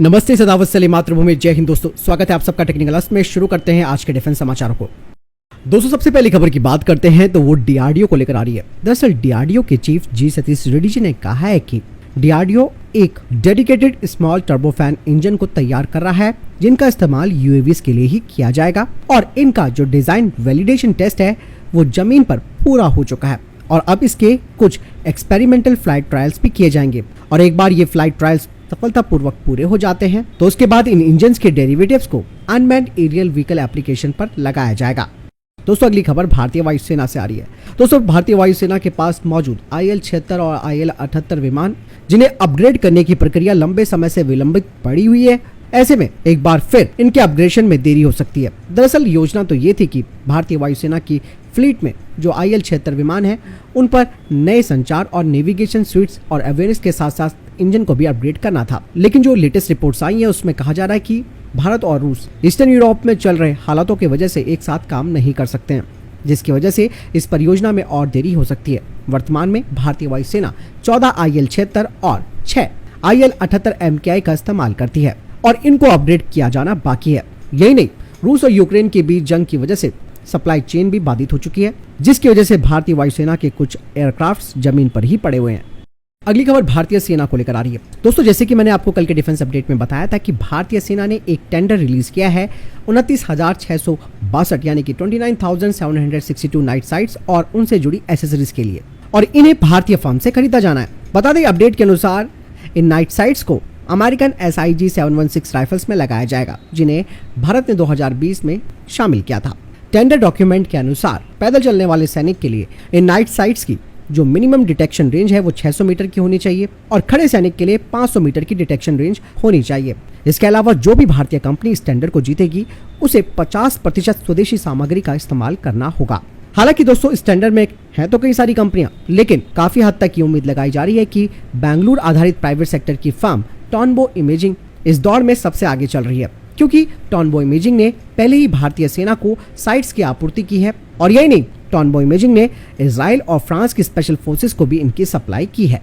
नमस्ते, सदावत सलीम, मातृभूमि, जय हिंद। दोस्तों स्वागत है आप सबका टेक्निकल अस्ट में। शुरू करते हैं आज के डिफेंस समाचारों को। दोस्तों सबसे पहली खबर की बात करते हैं तो वो डीआरडीओ को लेकर आ रही है। दरअसल डीआरडीओ के चीफ जी सतीश रेड्डी जी ने कहा है कि डीआरडीओ एक डेडिकेटेड स्मॉल टर्बोफैन इंजन को तैयार कर रहा है जिनका इस्तेमाल यूएवीज के लिए ही किया जाएगा और इनका जो डिजाइन वैलिडेशन टेस्ट है वो जमीन पर पूरा हो चुका है और अब इसके कुछ एक्सपेरिमेंटल फ्लाइट ट्रायल्स भी किए जाएंगे और एक बार ये फ्लाइट ट्रायल्स सफलतापूर्वक पूरे हो जाते हैं तो उसके बाद इन इंजन्स के डेरिवेटिव्स को अनमैन्ड एरियल व्हीकल एप्लीकेशन पर लगाया जाएगा। दोस्तों अगली खबर भारतीय वायुसेना से आ रही है। दोस्तों भारतीय वायुसेना के पास मौजूद IL-76 और IL-78 विमान जिन्हें अपग्रेड करने की प्रक्रिया लंबे समय से विलंबित पड़ी हुई है, ऐसे में एक बार फिर इनके अपग्रेडेशन में देरी हो सकती है। दरअसल योजना तो ये थी कि भारतीय वायुसेना की फ्लीट में जो IL-76 विमान है उन पर नए संचार और नेविगेशन स्वीट्स और अवेयरनेस के साथ साथ इंजन को भी अपग्रेड करना था, लेकिन जो लेटेस्ट रिपोर्ट्स आई हैं उसमें कहा जा रहा है कि भारत और रूस ईस्टर्न यूरोप में चल रहे हालातों की वजह से एक साथ काम नहीं कर सकते हैं, जिसकी वजह से इस परियोजना में और देरी हो सकती है। वर्तमान में भारतीय वायुसेना 14 IL-76 और 6 IL-78 MKI का इस्तेमाल करती है और इनको अपग्रेड किया जाना बाकी है। यही नहीं, रूस और यूक्रेन के बीच जंग की वजह से सप्लाई चेन भी बाधित हो चुकी है, जिसकी वजह से भारतीय वायुसेना के कुछ एयरक्राफ्ट जमीन पर ही पड़े हुए हैं। अगली खबर भारतीय सेना को लेकर आ रही है। दोस्तों जैसे कि मैंने आपको कल के डिफेंस अपडेट में बताया था कि भारतीय सेना ने एक टेंडर रिलीज किया है 29,662 यानी कि 29,762 नाइट साइट्स और उनसे जुड़ी एसेसरीज के लिए और इन्हें भारतीय फर्म से खरीदा जाना है। बता दें अपडेट के अनुसार इन नाइट साइट्स को अमेरिकन SIG 716 राइफल्स में लगाया जाएगा जिन्हें भारत ने 2020 में शामिल किया था। टेंडर डॉक्यूमेंट के अनुसार पैदल चलने वाले सैनिक के लिए इन नाइट साइट्स की जो मिनिमम डिटेक्शन रेंज है वो 600 मीटर की होनी चाहिए और खड़े सैनिक के लिए 500 मीटर की डिटेक्शन रेंज होनी चाहिए। इसके अलावा जो भी भारतीय कंपनी इस टेंडर को जीतेगी उसे 50% स्वदेशी सामग्री का इस्तेमाल करना होगा। हालांकि दोस्तों इस टेंडर में है तो कई सारी कंपनियां, लेकिन काफी हद तक ये उम्मीद लगाई जा रही है कि बेंगलुरु आधारित प्राइवेट सेक्टर की फर्म टॉनबो इमेजिंग इस दौड़ में सबसे आगे चल रही है, क्योंकि टॉनबो इमेजिंग ने पहले ही भारतीय सेना को साइट्स की आपूर्ति की है और यही नहीं, टॉनबो इमेजिंग ने इजराइल और फ्रांस की स्पेशल फोर्सेस को भी इनकी सप्लाई की है।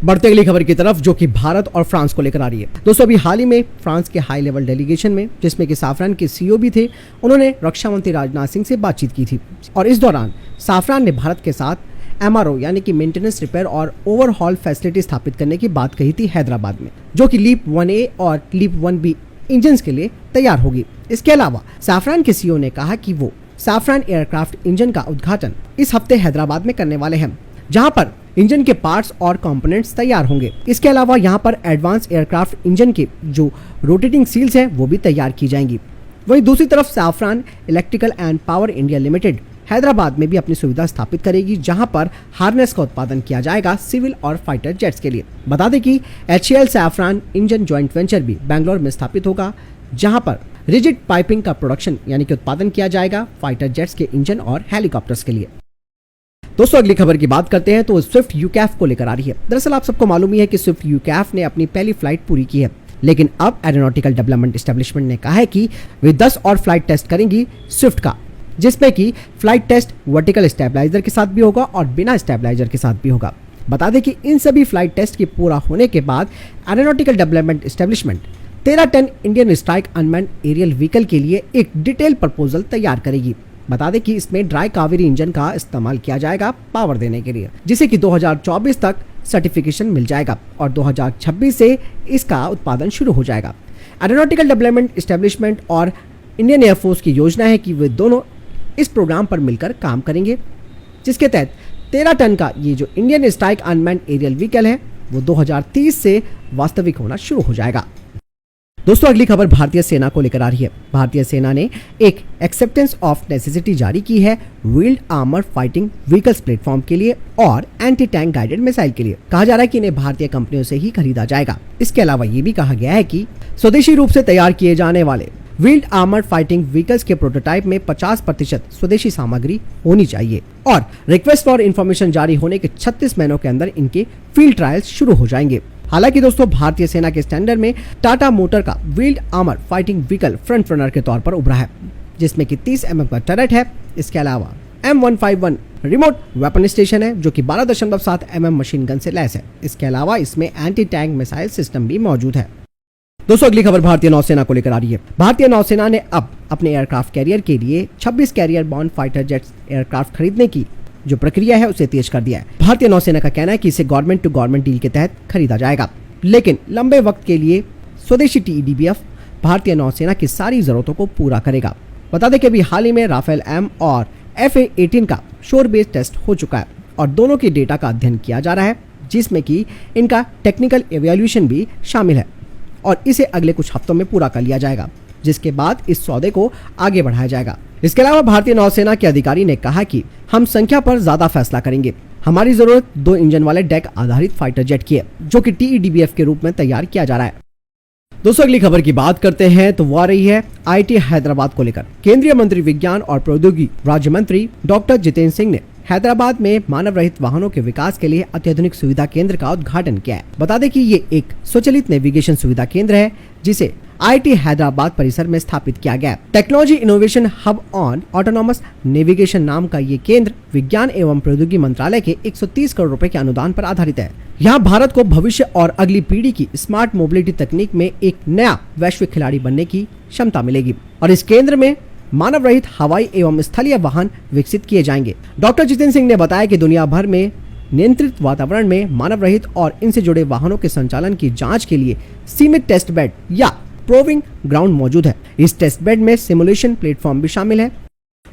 बढ़ते अगली खबर की तरफ जो कि भारत और फ्रांस को लेकर आ रही है। दोस्तों अभी हाल ही में फ्रांस के हाई लेवल डेलीगेशन में जिसमें कि साफरान के CEO भी थे, उन्होंने रक्षा मंत्री राजनाथ सिंह से बातचीत की थी और इस दौरान साफरान ने भारत के साथ MRO यानी कि मेंटेनेंस, रिपेयर और ओवरहॉल फैसिलिटी स्थापित करने की बात कही थी हैदराबाद में, जो कि लीप 1A और लीप 1B इंजन के लिए तैयार होगी। इसके अलावा साफरान के CEO ने कहा कि वो साफरान एयरक्राफ्ट इंजन का उद्घाटन इस हफ्ते हैदराबाद में करने वाले हैं, जहां पर इंजन के पार्ट्स और कंपोनेंट्स तैयार होंगे। इसके अलावा यहां पर एडवांस एयरक्राफ्ट इंजन के जो रोटेटिंग सील्स हैं वो भी तैयार की जाएंगी। वहीं दूसरी तरफ Safran electrical and power India limited Hyderabad में भी अपनी सुविधा स्थापित करेगी, जहां पर हार्नेस का उत्पादन किया जाएगा सिविल और फाइटर जेट्स के लिए। बता दें कि HAL Safran engine joint venture भी बैंगलोर में स्थापित होगा, जहां पर रिजिड पाइपिंग का प्रोडक्शन यानी कि उत्पादन किया जाएगा फाइटर जेट्स के इंजन और हेलीकॉप्टर्स के लिए। दोस्तों अगली खबर की बात करते हैं तो स्विफ्ट यूकैफ को लेकर आ रही है। दरअसल आप सबको मालूम ही है कि स्विफ्ट यूकैफ ने अपनी पहली फ्लाइट पूरी की है, लेकिन अब एरोनॉटिकल डेवलपमेंट एस्टेब्लिशमेंट ने कहा है कि वे 10 और फ्लाइट टेस्ट करेंगी स्विफ्ट का, जिसमें कि फ्लाइट टेस्ट वर्टिकल स्टेबलाइजर के साथ भी होगा और बिना स्टेबलाइजर के साथ भी होगा। बता दें कि इन सभी फ्लाइट टेस्ट के पूरा होने के बाद aeronautical development establishment 13 ton Indian strike unmanned aerial vehicle के लिए एक डिटेल प्रपोजल तैयार करेगी। बता दें कि इसमें ड्राई कावेरी इंजन का इस्तेमाल किया जाएगा पावर देने के लिए, जिसे कि 2024 तक सर्टिफिकेशन मिल जाएगा और 2026 से इसका उत्पादन शुरू हो जाएगा। एरोनॉटिकल डेवलपमेंट एस्टेब्लिशमेंट और इंडियन एयरफोर्स की योजना है कि वे दोनों इस प्रोग्राम पर मिलकर काम करेंगे, जिसके तहत 13 टन का ये जो Indian strike unmanned aerial vehicle है वो 2030 से वास्तविक होना शुरू हो जाएगा। दोस्तों अगली खबर भारतीय सेना को लेकर आ रही है। भारतीय सेना ने एक एक्सेप्टेंस ऑफ नेसेसिटी जारी की है wheeled armour fighting vehicles platform के लिए और एंटी टैंक गाइडेड मिसाइल के लिए। कहा जा रहा है कि इन्हें भारतीय कंपनियों से ही खरीदा जाएगा। इसके अलावा ये भी कहा गया है कि स्वदेशी रूप से तैयार किए जाने वाले व्हील्ड आर्मर्ड फाइटिंग व्हीकल्स के प्रोटोटाइप में 50% स्वदेशी सामग्री होनी चाहिए और रिक्वेस्ट फॉर इंफॉर्मेशन जारी होने के 36 महीनों के अंदर इनके फील्ड ट्रायल्स शुरू हो जाएंगे। हालांकि दोस्तों भारतीय सेना के स्टैंडर्ड में टाटा मोटर का wheeled armour fighting vehicle front runner के तौर पर उभरा है, जिसमें कि 30 mm का टर्रेट है। इसके अलावा M151 रिमोट वेपन स्टेशन है जो कि 12.7 mm मशीन गन से लैस है। इसके अलावा इसमें एंटी टैंक मिसाइल सिस्टम भी मौजूद है। दोस्तों अगली खबर भारतीय नौसेना को लेकर आ रही है। भारतीय नौसेना ने अब अपने एयरक्राफ्ट कैरियर के लिए 26 carrier borne fighter jets aircraft खरीदने की जो प्रक्रिया है उसे तेज कर दिया है। भारतीय नौसेना का कहना है कि इसे गवर्नमेंट टू गवर्नमेंट डील के तहत खरीदा जाएगा, लेकिन लंबे वक्त के लिए स्वदेशी TEDBF भारतीय नौसेना की सारी जरूरतों को पूरा करेगा। बता दें कि अभी हाल ही में राफेल M और FA-18 का शोर बेस्ड टेस्ट हो चुका है और दोनों के डेटा का अध्ययन किया जा रहा है, जिसमें कि इनका टेक्निकल इवैल्यूएशन भी शामिल है और इसे अगले कुछ हफ्तों में पूरा कर लिया जाएगा, जिसके बाद इस सौदे को आगे बढ़ाया जाएगा। इसके अलावा भारतीय नौसेना के अधिकारी ने कहा कि हम संख्या पर ज्यादा फैसला करेंगे। हमारी जरूरत 2 इंजन वाले डेक आधारित फाइटर जेट की है, जो कि TEDBF के रूप में तैयार किया जा रहा है। दोस्तों अगली खबर की बात करते हैं तो वो आ रही है IIT हैदराबाद को लेकर। केंद्रीय मंत्री विज्ञान और प्रौद्योगिकी राज्य मंत्री डॉक्टर जितेंद्र सिंह ने हैदराबाद में मानव रहित वाहनों के विकास के लिए अत्याधुनिक सुविधा केंद्र का उद्घाटन किया है। बता दें कि ये एक स्वचालित नेविगेशन सुविधा केंद्र है जिसे IIT हैदराबाद परिसर में स्थापित किया गया है। Technology innovation hub on autonomous navigation नाम का ये केंद्र विज्ञान एवं प्रौद्योगिकी मंत्रालय के 130 करोड़ रुपए के अनुदान पर आधारित है। यहाँ भारत को भविष्य और अगली पीढ़ी की स्मार्ट मोबिलिटी तकनीक में एक नया वैश्विक खिलाड़ी बनने की क्षमता मिलेगी और इस केंद्र में मानव रहित हवाई एवं स्थलीय वाहन विकसित किए जाएंगे। डॉक्टर जितेंद्र सिंह ने बताया कि दुनिया भर में नियंत्रित वातावरण में मानव रहित और इनसे जुड़े वाहनों के संचालन की जांच के लिए सीमित टेस्ट बेड या प्रोविंग ग्राउंड मौजूद है। इस टेस्ट बेड में सिमुलेशन प्लेटफॉर्म भी शामिल है।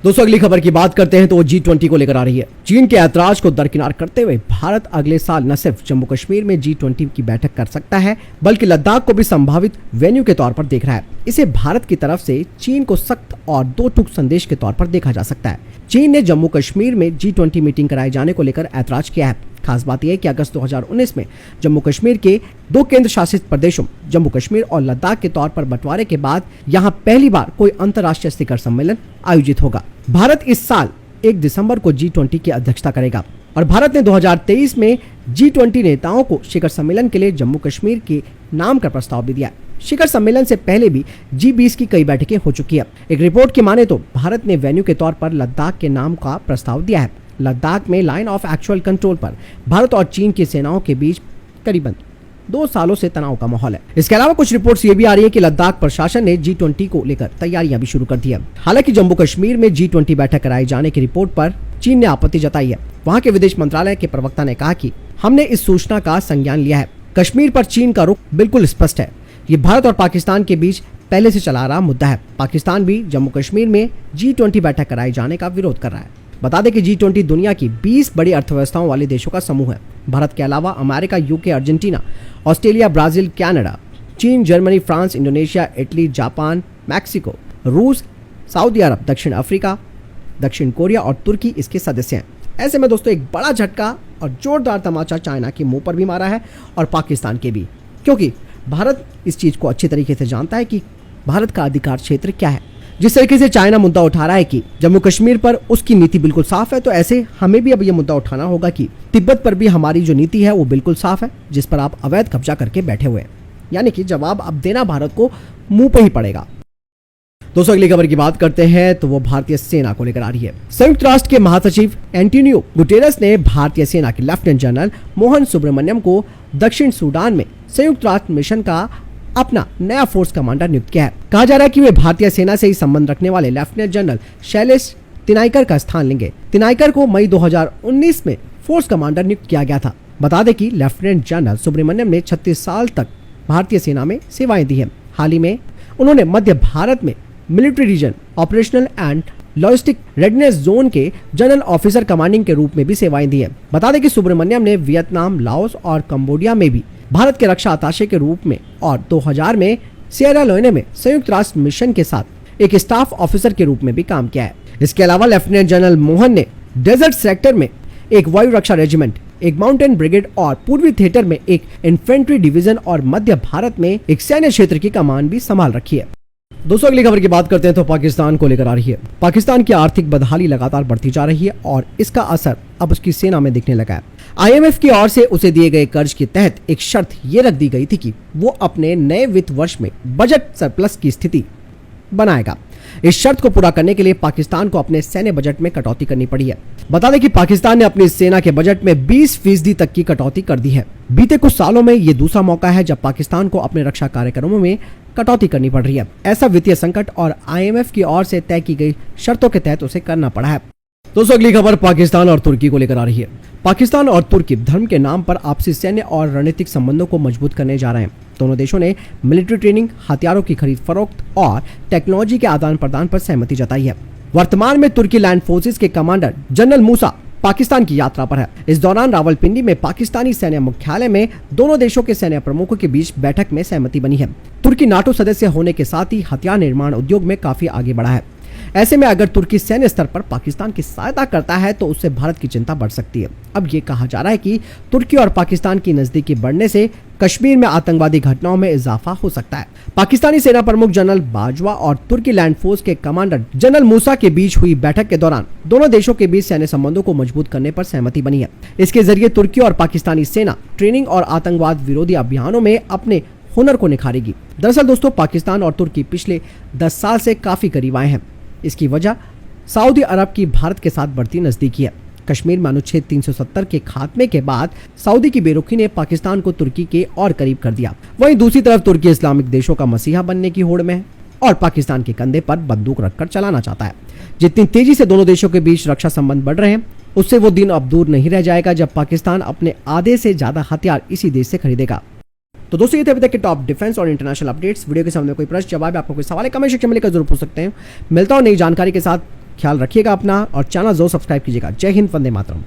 दोस्तों अगली खबर की बात करते हैं तो वो G20 को लेकर आ रही है। चीन के ऐतराज को दरकिनार करते हुए भारत अगले साल न सिर्फ जम्मू कश्मीर में G20 की बैठक कर सकता है, बल्कि लद्दाख को भी संभावित वेन्यू के तौर पर देख रहा है। इसे भारत की तरफ से चीन को सख्त और दो टूक संदेश के तौर पर देखा जा सकता है। चीन ने जम्मू कश्मीर में G20 मीटिंग कराए जाने को लेकर ऐतराज किया है। खास बात यह है कि अगस्त 2019 में जम्मू कश्मीर के 2 केंद्र शासित प्रदेशों जम्मू कश्मीर और लद्दाख के तौर पर बंटवारे के बाद यहां पहली बार कोई अंतर्राष्ट्रीय शिखर सम्मेलन आयोजित होगा। भारत इस साल 1 दिसंबर को G20 की अध्यक्षता करेगा और भारत ने 2023 में G20 नेताओं को शिखर सम्मेलन के लिए जम्मू कश्मीर के नाम का प्रस्ताव भी दिया। शिखर सम्मेलन से पहले भी G20 की कई बैठकें हो चुकी है। एक रिपोर्ट की माने तो भारत ने वेन्यू के तौर पर लद्दाख के नाम का प्रस्ताव दिया है। लद्दाख में लाइन ऑफ एक्चुअल कंट्रोल पर भारत और चीन की सेनाओं के बीच करीबन 2 सालों से तनाव का माहौल है। इसके अलावा कुछ रिपोर्ट्स ये भी आ रही है कि लद्दाख प्रशासन ने G20 को लेकर तैयारियां भी शुरू कर दी है। हालांकि जम्मू कश्मीर में G20 बैठक कराए जाने की रिपोर्ट पर चीन ने आपत्ति जताई है। वहां के विदेश मंत्रालय के प्रवक्ता ने कहा कि हमने इस सूचना का संज्ञान लिया है। कश्मीर पर चीन का रुख बिल्कुल स्पष्ट है। ये भारत और पाकिस्तान के बीच पहले से चला आ रहा मुद्दा है। पाकिस्तान भी जम्मू कश्मीर में G20 बैठक कराए जाने का विरोध कर रहा है। बता दें कि G20 दुनिया की 20 बड़ी अर्थव्यवस्थाओं वाले देशों का समूह है। भारत के अलावा America, UK, Argentina, Australia, Brazil, Canada, चीन, Germany, France, Indonesia, Italy, Japan, Mexico, रूस, सऊदी अरब, दक्षिण अफ्रीका, दक्षिण कोरिया और तुर्की इसके सदस्य हैं। ऐसे में दोस्तों एक बड़ा झटका और जोरदार तमाचा चाइना के मुंह पर भी मारा है और पाकिस्तान के भी, क्योंकि भारत इस चीज को अच्छी तरीके से जानता है कि भारत का अधिकार क्षेत्र क्या है। जिस तरीके से चाइना मुद्दा उठा रहा है कि जम्मू कश्मीर पर उसकी नीति बिल्कुल साफ है, तो ऐसे हमें भी अब ये मुद्दा उठाना होगा कि तिब्बत पर भी हमारी जो नीति है वो बिल्कुल साफ है, जिस पर आप अवैध कब्जा करके बैठे हुए हैं। यानी कि जवाब अब देना भारत को मुंह पे ही पड़ेगा। दोस्तों अगली खबर की बात करते हैं तो वो भारतीय सेना को लेकर आ रही है। संयुक्त राष्ट्र के महासचिव एंटोनियो गुटेरेस ने भारतीय सेना के लेफ्टिनेंट जनरल मोहन सुब्रमण्यम को दक्षिण सूडान में संयुक्त राष्ट्र मिशन का अपना नया फोर्स कमांडर नियुक्त किया है। कहा जा रहा है कि वे भारतीय सेना से ही संबंध रखने वाले लेफ्टिनेंट जनरल शैलेश तिनाइकर का स्थान लेंगे। तिनाइकर को मई 2019 में फोर्स कमांडर नियुक्त किया गया था। बता दें कि लेफ्टिनेंट जनरल सुब्रमण्यम ने 36 साल तक भारतीय सेना में सेवाएं दी है। हाल ही में उन्होंने मध्य भारत में military region operational and logistic readiness zone के जनरल ऑफिसर कमांडिंग के रूप में भी सेवाएं दी है। बता दें कि सुब्रमण्यम ने वियतनाम, लाओस और कंबोडिया में भी भारत के रक्षा अताशे के रूप में और 2000 में सिएरा लियोने में संयुक्त राष्ट्र मिशन के साथ एक स्टाफ ऑफिसर के रूप में भी काम किया है। इसके अलावा लेफ्टिनेंट जनरल मोहन ने डेजर्ट सेक्टर में एक वायु रक्षा रेजिमेंट, एक माउंटेन ब्रिगेड और पूर्वी थिएटर में एक इन्फेंट्री डिवीजन और मध्य भारत में एक सैन्य क्षेत्र की कमान भी संभाल रखी है। दोस्तों अगली खबर की बात करते हैं तो पाकिस्तान को लेकर आ रही है। पाकिस्तान की आर्थिक बदहाली लगातार बढ़ती जा रही है और इसका असर अब उसकी सेना में दिखने लगा है। IMF की ओर से उसे दिए गए कर्ज के तहत एक शर्त ये रख दी गई थी कि वो अपने नए वित्त वर्ष में बजट सरप्लस की स्थिति बनाएगा। इस शर्त को पूरा करने के लिए पाकिस्तान को अपने सैन्य बजट में कटौती करनी पड़ी है। बता दें कि पाकिस्तान ने अपनी सेना के बजट में 20% तक की कटौती कर दी है। बीते कुछ सालों में ये दूसरा मौका है जब पाकिस्तान को अपने रक्षा कार्यक्रमों में कटौती करनी पड़ रही है। ऐसा वित्तीय संकट और IMF की ओर से तय की गई शर्तों के तहत उसे करना पड़ा है। दोस्तों अगली खबर पाकिस्तान और तुर्की को लेकर आ रही है। पाकिस्तान और तुर्की धर्म के नाम पर आपसी सैन्य और रणनीतिक संबंधों को मजबूत करने जा रहे हैं। दोनों देशों ने मिलिट्री ट्रेनिंग, हथियारों की खरीद फरोख्त और टेक्नोलॉजी के आदान प्रदान पर सहमति जताई है। वर्तमान में तुर्की लैंड फोर्सेज के कमांडर जनरल मूसा पाकिस्तान की यात्रा पर है। इस दौरान रावलपिंडी में पाकिस्तानी सैन्य मुख्यालय में दोनों देशों के सैन्य प्रमुखों के बीच बैठक में सहमति बनी है। तुर्की नाटो सदस्य होने के साथ ही हथियार निर्माण उद्योग में काफी आगे बढ़ा है। ऐसे में अगर तुर्की सैन्य स्तर पर पाकिस्तान की सहायता करता है तो उससे भारत की चिंता बढ़ सकती है। अब ये कहा जा रहा है कि तुर्की और पाकिस्तान की नजदीकी बढ़ने से कश्मीर में आतंकवादी घटनाओं में इजाफा हो सकता है। पाकिस्तानी सेना प्रमुख जनरल बाजवा और तुर्की लैंड फोर्स के कमांडर जनरल मूसा के बीच हुई बैठक के दौरान दोनों देशों के बीच सैन्य संबंधों को मजबूत करने पर सहमति बनी है। इसके जरिए तुर्की और पाकिस्तानी सेना ट्रेनिंग और आतंकवाद विरोधी अभियानों में अपने हुनर को निखारेगी। दरअसल दोस्तों पाकिस्तान और तुर्की पिछले 10 साल से काफी करीब आए हैं। इसकी वजह सऊदी अरब की भारत के साथ बढ़ती नजदीकी है। कश्मीर में अनुच्छेद 370 के खात्मे के बाद सऊदी की बेरुखी ने पाकिस्तान को तुर्की के और करीब कर दिया। वहीं दूसरी तरफ तुर्की इस्लामिक देशों का मसीहा बनने की होड़ में है और पाकिस्तान के कंधे पर बंदूक रखकर चलाना चाहता है। जितनी तेजी से दोनों देशों के बीच रक्षा संबंध बढ़ रहे हैं उससे वो दिन अब दूर नहीं रह जाएगा जब पाकिस्तान अपने आधे से ज्यादा हथियार इसी देश से खरीदेगा। तो दोस्तों ये थे अभी तक के टॉप डिफेंस और इंटरनेशनल अपडेट्स। वीडियो के सामने कोई प्रश्न जवाब आपको कोई सवाल है कमेंट सेक्शन में लिखकर जरूर पूछ सकते हैं। मिलता हूं नई जानकारी के साथ। ख्याल रखिएगा अपना और चैनल जरूर सब्सक्राइब कीजिएगा। जय हिंद, वंदे मातरम।